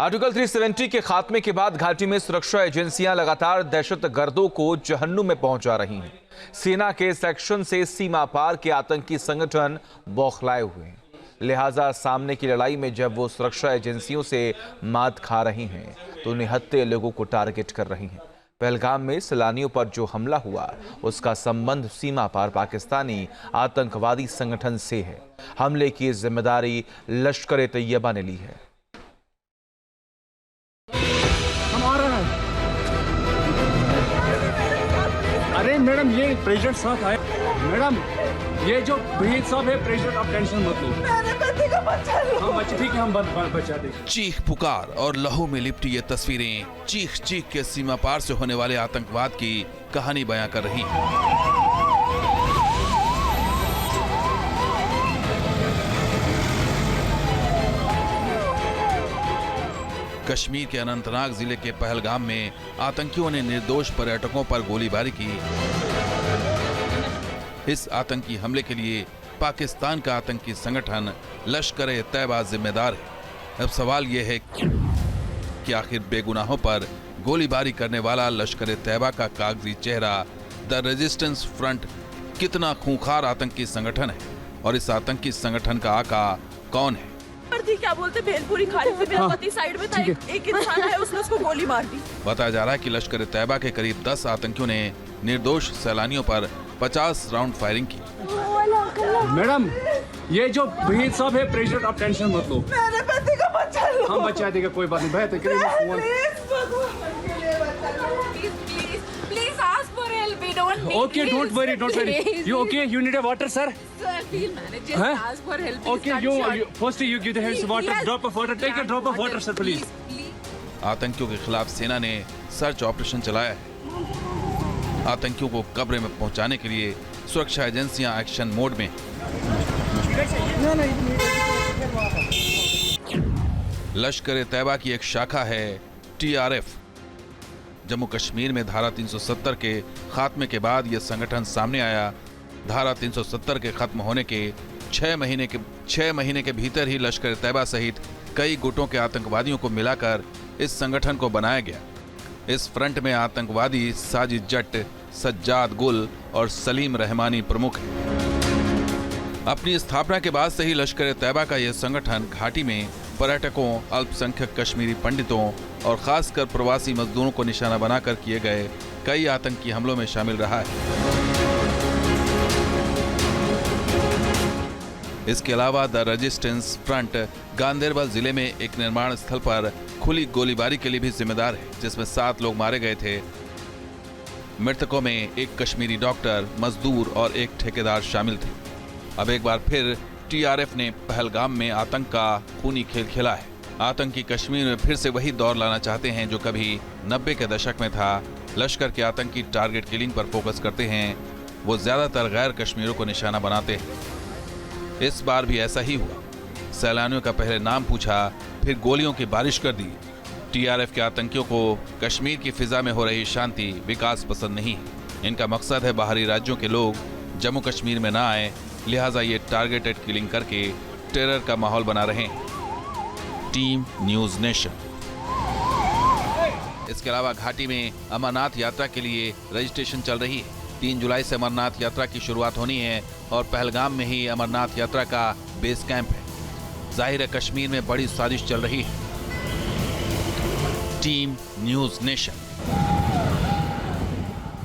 Article 370 के खात्मे के बाद घाटी में सुरक्षा एजेंसियां लगातार दहशतगर्दों को जहन्नुम में पहुंचा रही हैं। सेना के सेक्शन से सीमा पार के आतंकी संगठन बौखलाए हुए हैं। लिहाजा सामने की लड़ाई में जब वो सुरक्षा एजेंसियों से मात खा रही हैं तो निहत्थे लोगों को टारगेट कर रही हैं। पहलगाम में सैलानियों पर जो हमला हुआ उसका संबंध सीमा पार पाकिस्तानी आतंकवादी संगठन से है। हमले की जिम्मेदारी लश्कर ए तैयबा ने ली है। अरे मैडम, ये प्रेसिडेंट साहब आए। मैडम, ये जो भीड़ साहब है, प्रेसिडेंट, आप टेंशन मत लो। मेरे पति को बचा लो। हम बच्चे ठीक है, हम बचा देंगे। चीख पुकार और लहू में लिपटी ये तस्वीरें चीख चीख के सीमा पार से होने वाले आतंकवाद की कहानी बयां कर रही हैं। कश्मीर के अनंतनाग जिले के पहलगाम में आतंकियों ने निर्दोष पर्यटकों पर गोलीबारी की। इस आतंकी हमले के लिए पाकिस्तान का आतंकी संगठन लश्कर ए तैयबा जिम्मेदार है। अब सवाल यह है कि आखिर बेगुनाहों पर गोलीबारी करने वाला लश्कर ए तैयबा का कागजी चेहरा द रेजिस्टेंस फ्रंट कितना खूंखार आतंकी संगठन है और इस आतंकी संगठन का आका कौन है? क्या बोलते भेलपुरी खाने से मेरा पति साइड में था, एक इंसान है, उसने उसको गोली मार दी। बताया जा रहा है कि लश्कर ए तैयबा के करीब 10 आतंकियों ने निर्दोष सैलानियों पर 50 राउंड फायरिंग की। मैडम, ये जो भीड़ साहब है, प्रेसिडेंट, आप टेंशन मत लो। मेरे पति को बचा लो। हम बचा देंगे, कोई बात नहीं। बेहतर Okay, don't worry. You okay? You need a water, sir? Sir, we'll manage. Just ask for help. Okay, first you give the hands water, drop of water. Take a drop of water, sir, please. आतंकियों के खिलाफ सेना ने search operation चलाया है। आतंकियों को कब्र में पहुंचाने के लिए सुरक्षा एजेंसियां एक्शन मोड में। लश्कर ए तैयबा की एक शाखा है TRF। जम्मू कश्मीर में धारा 370 के खात्मे के बाद यह संगठन सामने आया। धारा 370 के खत्म होने के 6 महीने के भीतर ही लश्कर तैयबा सहित कई गुटों के आतंकवादियों को मिलाकर इस संगठन को बनाया गया। इस फ्रंट में आतंकवादी साजिद जट्ट, सज्जाद गुल और सलीम रहमानी प्रमुख हैं। अपनी स्थापना के बाद से ही लश्कर तैयबा का यह संगठन घाटी में पर्यटकों, अल्पसंख्यक कश्मीरी पंडितों और खासकर प्रवासी मजदूरों को निशाना बनाकर किए गए कई आतंकी हमलों में शामिल रहा है। इसके अलावा द रेजिस्टेंस फ्रंट गांदेरबल जिले में एक निर्माण स्थल पर खुली गोलीबारी के लिए भी जिम्मेदार है, जिसमें 7 लोग मारे गए थे। मृतकों में एक कश्मीरी डॉक्टर, मजदूर और एक ठेकेदार शामिल थे। अब एक बार फिर TRF ने पहलगाम में आतंक का खूनी खेल खेला है। आतंकी कश्मीर में फिर से वही दौर लाना चाहते हैं जो कभी 90 के दशक में था। लश्कर के आतंकी टारगेट किलिंग पर फोकस करते हैं। वो ज्यादातर गैर कश्मीरियों को निशाना बनाते हैं। इस बार भी ऐसा ही हुआ। सैलानियों का पहले नाम पूछा, फिर गोलियों की बारिश कर दी। TRF के आतंकियों को कश्मीर की फिजा में हो रही शांति, विकास पसंद नहीं है। इनका मकसद है बाहरी राज्यों के लोग जम्मू कश्मीर में ना आए, लिहाजा ये टारगेटेड किलिंग करके टेरर का माहौल बना रहे हैं। Team news nation. इसके अलावा घाटी में अमरनाथ यात्रा के लिए रजिस्ट्रेशन चल रही है। 3 जुलाई से अमरनाथ यात्रा की शुरुआत होनी है और पहलगाम में ही अमरनाथ यात्रा का बेस कैंप है। जाहिर है कश्मीर में बड़ी साजिश चल रही है। Team news nation.